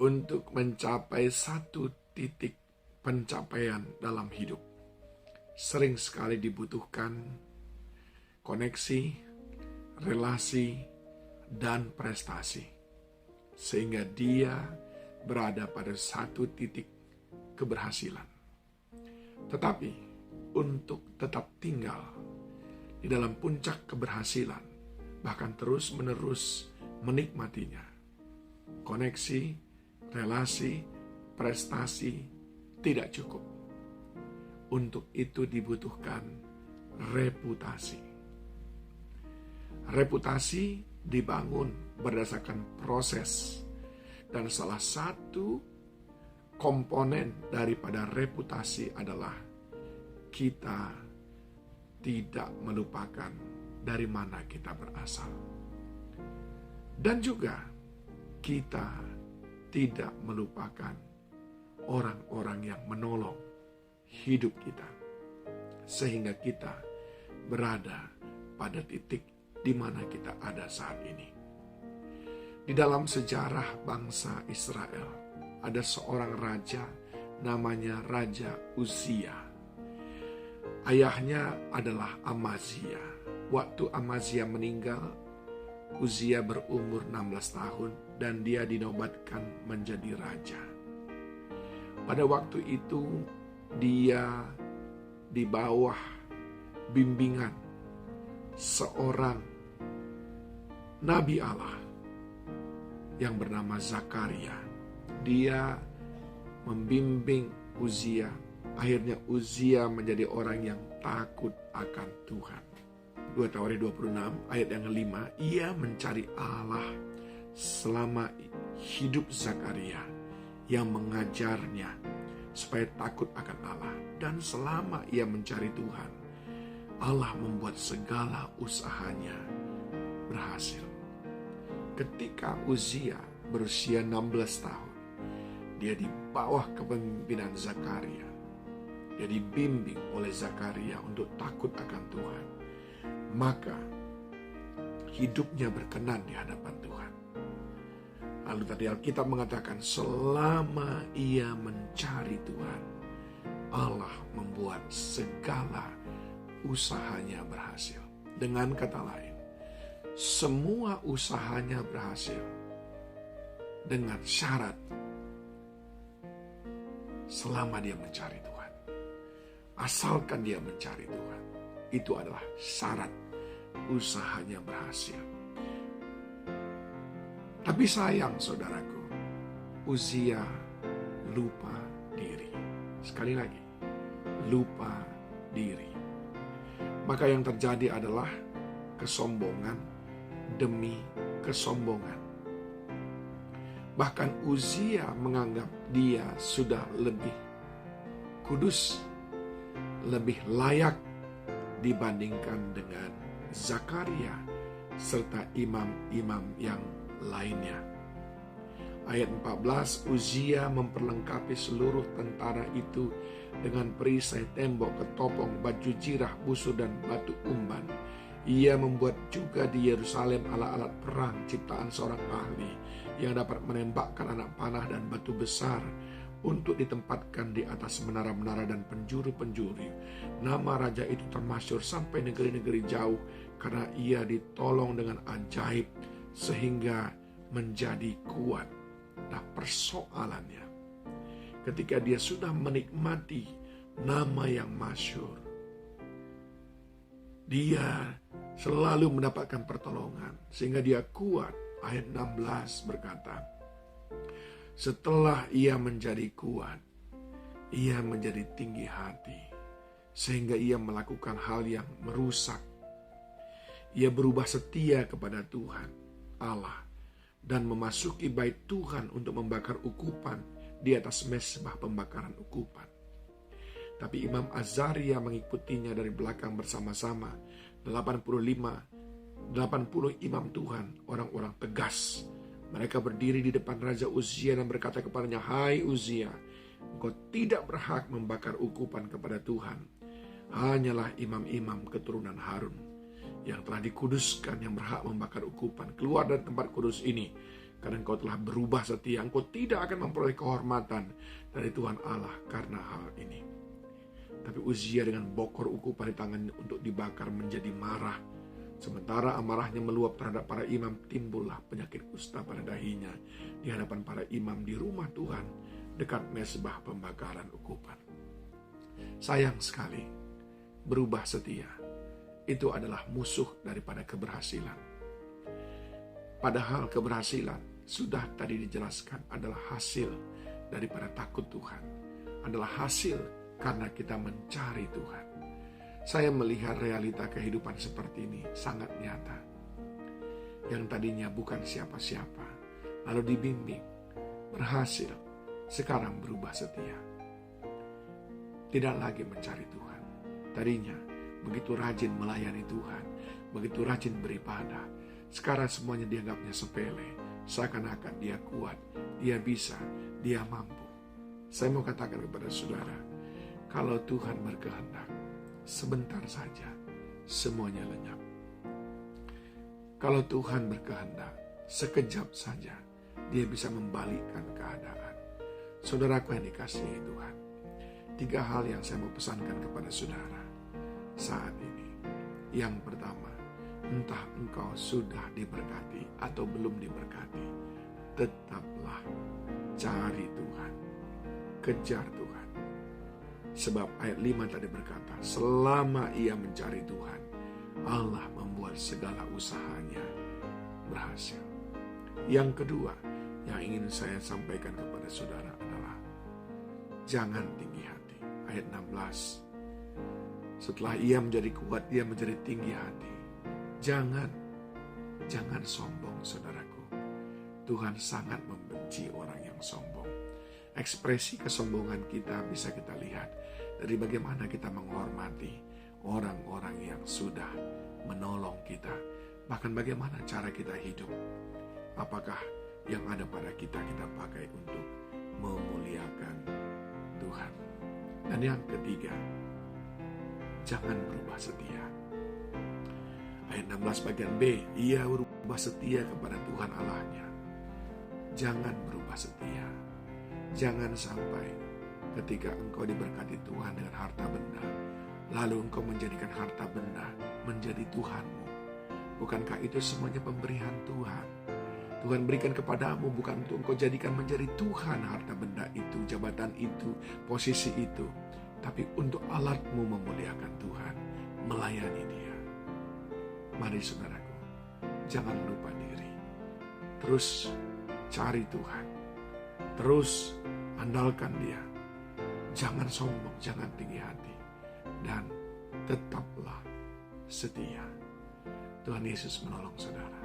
untuk mencapai satu titik pencapaian dalam hidup, sering sekali dibutuhkan koneksi, relasi, dan prestasi. Sehingga dia berada pada satu titik keberhasilan. Tetapi untuk tetap tinggal di dalam puncak keberhasilan, bahkan terus-menerus menikmatinya, koneksi, relasi, prestasi tidak cukup. Untuk itu dibutuhkan reputasi. Reputasi dibangun berdasarkan proses, dan salah satu komponen daripada reputasi adalah kita tidak melupakan dari mana kita berasal. Dan juga kita tidak melupakan orang-orang yang menolong hidup kita, sehingga kita berada pada titik di mana kita ada saat ini. Di dalam sejarah bangsa Israel, ada seorang raja namanya Raja Uzia. Ayahnya adalah Amazia. Waktu Amazia meninggal, Uzia berumur 16 tahun dan dia dinobatkan menjadi raja. Pada waktu itu dia di bawah bimbingan seorang Nabi Allah yang bernama Zakaria. Dia membimbing Uzia. Akhirnya Uzia menjadi orang yang takut akan Tuhan. 2 Tawarikh 26 ayat yang kelima, ia mencari Allah selama hidup Zakaria yang mengajarnya supaya takut akan Allah. Dan selama ia mencari Tuhan, Allah membuat segala usahanya berhasil. Ketika Uzia berusia 16 tahun, dia di bawah kepemimpinan Zakaria. Dia dibimbing oleh Zakaria untuk takut akan Tuhan. Maka hidupnya berkenan di hadapan Tuhan. Lalu tadi Alkitab mengatakan selama ia mencari Tuhan, Allah membuat segala usahanya berhasil. Dengan kata lain, semua usahanya berhasil dengan syarat selama dia mencari Tuhan. Asalkan dia mencari Tuhan, itu adalah syarat usahanya berhasil. Tapi sayang saudaraku, Uzia lupa diri. Sekali lagi, lupa diri. Maka yang terjadi adalah kesombongan demi kesombongan. Bahkan Uzia menganggap dia sudah lebih kudus, lebih layak dibandingkan dengan Zakaria serta imam-imam yang lainnya. Ayat 14, Uzia memperlengkapi seluruh tentara itu dengan perisai, tembok, ketopong, baju jirah, busur, dan batu umban. Ia membuat juga di Yerusalem alat-alat perang ciptaan seorang ahli yang dapat menembakkan anak panah dan batu besar untuk ditempatkan di atas menara-menara dan penjuru-penjuru. Nama raja itu termasyhur sampai negeri-negeri jauh karena ia ditolong dengan ajaib sehingga menjadi kuat. Nah, persoalannya ketika dia sudah menikmati nama yang masyhur, dia selalu mendapatkan pertolongan sehingga dia kuat. Ayat 16 berkata, setelah ia menjadi kuat, ia menjadi tinggi hati sehingga ia melakukan hal yang merusak. Ia berubah setia kepada Tuhan Allah dan memasuki bait Tuhan untuk membakar ukupan di atas mezbah pembakaran ukupan. Tapi Imam Azaria mengikutinya dari belakang bersama-sama. 80 imam Tuhan, orang-orang tegas. Mereka berdiri di depan Raja Uzia dan berkata kepadanya, hai Uzia, engkau tidak berhak membakar ukupan kepada Tuhan. Hanyalah imam-imam keturunan Harun yang telah dikuduskan yang berhak membakar ukupan. Keluar dari tempat kudus ini, Karena engkau telah berubah setia, engkau tidak akan memperoleh kehormatan dari Tuhan Allah karena hal ini. Tapi Uzia dengan bokor ukupan di tangannya untuk dibakar menjadi marah. Sementara amarahnya meluap terhadap para imam, timbullah penyakit kusta pada dahinya di hadapan para imam di rumah Tuhan dekat mezbah pembakaran ukupan. Sayang sekali, berubah setia itu adalah musuh daripada keberhasilan. Padahal keberhasilan sudah tadi dijelaskan adalah hasil daripada takut Tuhan, adalah hasil karena kita mencari Tuhan. Saya melihat realita kehidupan seperti ini sangat nyata. Yang tadinya bukan siapa-siapa, lalu dibimbing, berhasil, sekarang berubah setia. Tidak lagi mencari Tuhan. Tadinya begitu rajin melayani Tuhan, begitu rajin beribadah. Sekarang semuanya dianggapnya sepele, seakan-akan dia kuat, dia bisa, dia mampu. Saya mau katakan kepada saudara, kalau Tuhan berkehendak, sebentar saja semuanya lenyap. Kalau Tuhan berkehendak, sekejap saja dia bisa membalikkan keadaan. Saudaraku yang dikasihi Tuhan, 3 hal yang saya mau pesankan kepada saudara saat ini. Yang pertama, entah engkau sudah diberkati atau belum diberkati, tetaplah cari Tuhan, kejar Tuhan. Sebab ayat 5 tadi berkata, selama ia mencari Tuhan, Allah membuat segala usahanya berhasil. Yang kedua yang ingin saya sampaikan kepada saudara adalah jangan tinggi hati. Ayat 16, setelah ia menjadi kuat, ia menjadi tinggi hati. Jangan sombong, saudaraku. Tuhan sangat membenci orang yang sombong. Ekspresi kesombongan kita bisa kita lihat dari bagaimana kita menghormati orang-orang yang sudah menolong kita. Bahkan bagaimana cara kita hidup. Apakah yang ada pada kita pakai untuk memuliakan Tuhan. Dan yang ketiga, jangan berubah setia. Ayat 16 bagian B, ia berubah setia kepada Tuhan Allahnya. Jangan berubah setia. Jangan sampai ketika engkau diberkati Tuhan dengan harta benda, lalu engkau menjadikan harta benda menjadi Tuhanmu. Bukankah itu semuanya pemberian Tuhan? Tuhan berikan kepadamu bukan untuk engkau jadikan menjadi Tuhan harta benda itu, jabatan itu, posisi itu, tapi untuk alatmu memuliakan Tuhan, melayani Dia. Mari saudaraku, jangan lupa diri. Terus cari Tuhan. Terus andalkan Dia. Jangan sombong, jangan tinggi hati. Dan tetaplah setia. Tuhan Yesus menolong saudara.